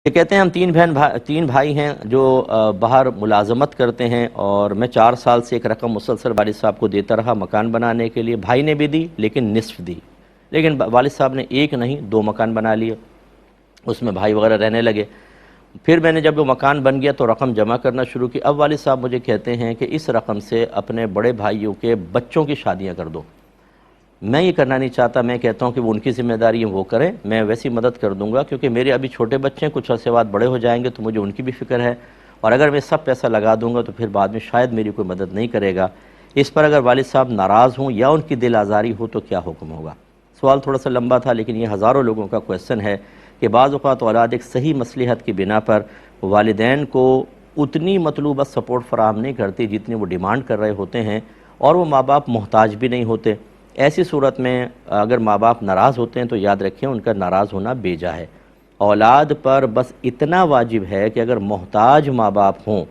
یہ کہتے ہیں ہم تین بھائی ہیں جو باہر ملازمت کرتے ہیں، اور میں 4 سال سے ایک رقم مسلسل والد صاحب کو دیتا رہا مکان بنانے کے لیے۔ بھائی نے بھی دی لیکن نصف دی، لیکن والد صاحب نے ایک نہیں 2 مکان بنا لیے، اس میں بھائی وغیرہ رہنے لگے۔ پھر میں نے جب وہ مکان بن گیا تو رقم جمع کرنا شروع کی۔ اب والد صاحب مجھے کہتے ہیں کہ اس رقم سے اپنے بڑے بھائیوں کے بچوں کی شادیاں کر دو۔ میں یہ کرنا نہیں چاہتا، میں کہتا ہوں کہ وہ ان کی ذمہ داری ہے، وہ کریں، میں ویسی مدد کر دوں گا، کیونکہ میرے ابھی چھوٹے بچے ہیں، کچھ عرصے بعد بڑے ہو جائیں گے تو مجھے ان کی بھی فکر ہے، اور اگر میں سب پیسہ لگا دوں گا تو پھر بعد میں شاید میری کوئی مدد نہیں کرے گا۔ اس پر اگر والد صاحب ناراض ہوں یا ان کی دل آزاری ہو تو کیا حکم ہوگا؟ سوال تھوڑا سا لمبا تھا، لیکن یہ ہزاروں لوگوں کا کویسچن ہے کہ بعض اوقات اولاد ایک صحیح مصلحت کی بنا پر والدین کو اتنی مطلوبہ سپورٹ فراہم نہیں کرتی جتنی وہ ڈیمانڈ کر رہے ہوتے ہیں، اور وہ ماں باپ محتاج بھی نہیں ہوتے۔ ایسی صورت میں اگر ماں باپ ناراض ہوتے ہیں تو یاد رکھیں ان کا ناراض ہونا بیجا ہے۔ اولاد پر بس اتنا واجب ہے کہ اگر محتاج ماں باپ ہوں،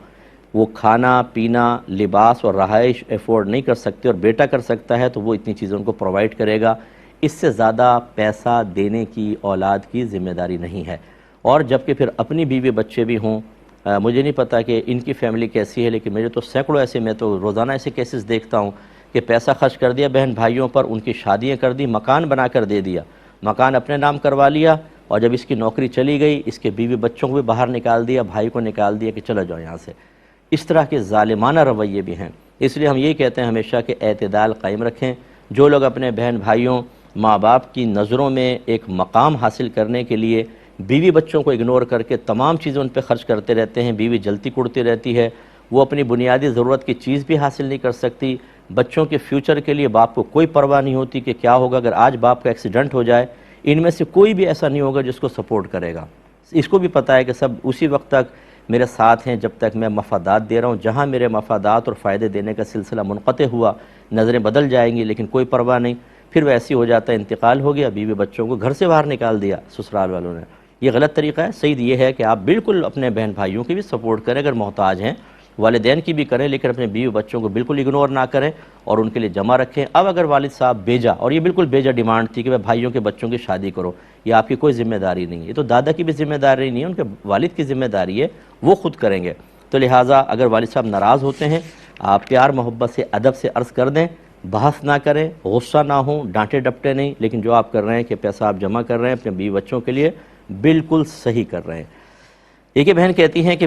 وہ کھانا پینا لباس اور رہائش افورڈ نہیں کر سکتے اور بیٹا کر سکتا ہے تو وہ اتنی چیزیں ان کو پرووائڈ کرے گا۔ اس سے زیادہ پیسہ دینے کی اولاد کی ذمہ داری نہیں ہے۔ اور جبکہ پھر اپنی بیوی بچے بھی ہوں، مجھے نہیں پتا کہ ان کی فیملی کیسی ہے، لیکن میرے تو سینکڑوں ایسے، میں تو روزانہ ایسے کیسز دیکھتا ہوں کہ پیسہ خرچ کر دیا بہن بھائیوں پر، ان کی شادیاں کر دی، مکان بنا کر دے دیا، مکان اپنے نام کروا لیا، اور جب اس کی نوکری چلی گئی اس کے بیوی بچوں کو بھی باہر نکال دیا، بھائی کو نکال دیا کہ چلو جاؤ یہاں سے۔ اس طرح کے ظالمانہ رویے بھی ہیں۔ اس لیے ہم یہ کہتے ہیں ہمیشہ کہ اعتدال قائم رکھیں۔ جو لوگ اپنے بہن بھائیوں ماں باپ کی نظروں میں ایک مقام حاصل کرنے کے لیے بیوی بچوں کو اگنور کر کے تمام چیزیں ان پہ خرچ کرتے رہتے ہیں، بیوی جلتی کڑتی رہتی ہے، وہ اپنی بنیادی ضرورت کی چیز بھی حاصل نہیں کر سکتی، بچوں کے فیوچر کے لیے باپ کو کوئی پرواہ نہیں ہوتی کہ کیا ہوگا اگر آج باپ کا ایکسیڈنٹ ہو جائے، ان میں سے کوئی بھی ایسا نہیں ہوگا جس کو سپورٹ کرے گا۔ اس کو بھی پتہ ہے کہ سب اسی وقت تک میرے ساتھ ہیں جب تک میں مفادات دے رہا ہوں، جہاں میرے مفادات اور فائدے دینے کا سلسلہ منقطع ہوا نظریں بدل جائیں گی، لیکن کوئی پرواہ نہیں، پھر ویسی ہو جاتا ہے انتقال ہو گیا، بیوی بچوں کو گھر سے باہر نکال دیا سسرال والوں نے۔ یہ غلط طریقہ ہے۔ صحیح یہ ہے کہ آپ بالکل اپنے بہن بھائیوں کی بھی سپورٹ کریں اگر محتاج ہیں، والدین کی بھی کریں، لیکن اپنے بیوی بچوں کو بالکل اگنور نہ کریں اور ان کے لیے جمع رکھیں۔ اب اگر والد صاحب بیجا، اور یہ بالکل بیجا ڈیمانڈ تھی کہ بھائیوں کے بچوں کی شادی کرو، یہ آپ کی کوئی ذمہ داری نہیں ہے، یہ تو دادا کی بھی ذمہ داری نہیں ہے، ان کے والد کی ذمہ داری ہے، وہ خود کریں گے۔ تو لہٰذا اگر والد صاحب ناراض ہوتے ہیں، آپ پیار محبت سے ادب سے عرض کر دیں، بحث نہ کریں، غصہ نہ ہوں، ڈانٹے ڈپٹے نہیں، لیکن جو آپ کر رہے ہیں کہ پیسہ آپ جمع کر رہے ہیں اپنے بیوی بچوں کے لیے، بالکل صحیح کر رہے ہیں۔ ایک بہن کہتی ہیں کہ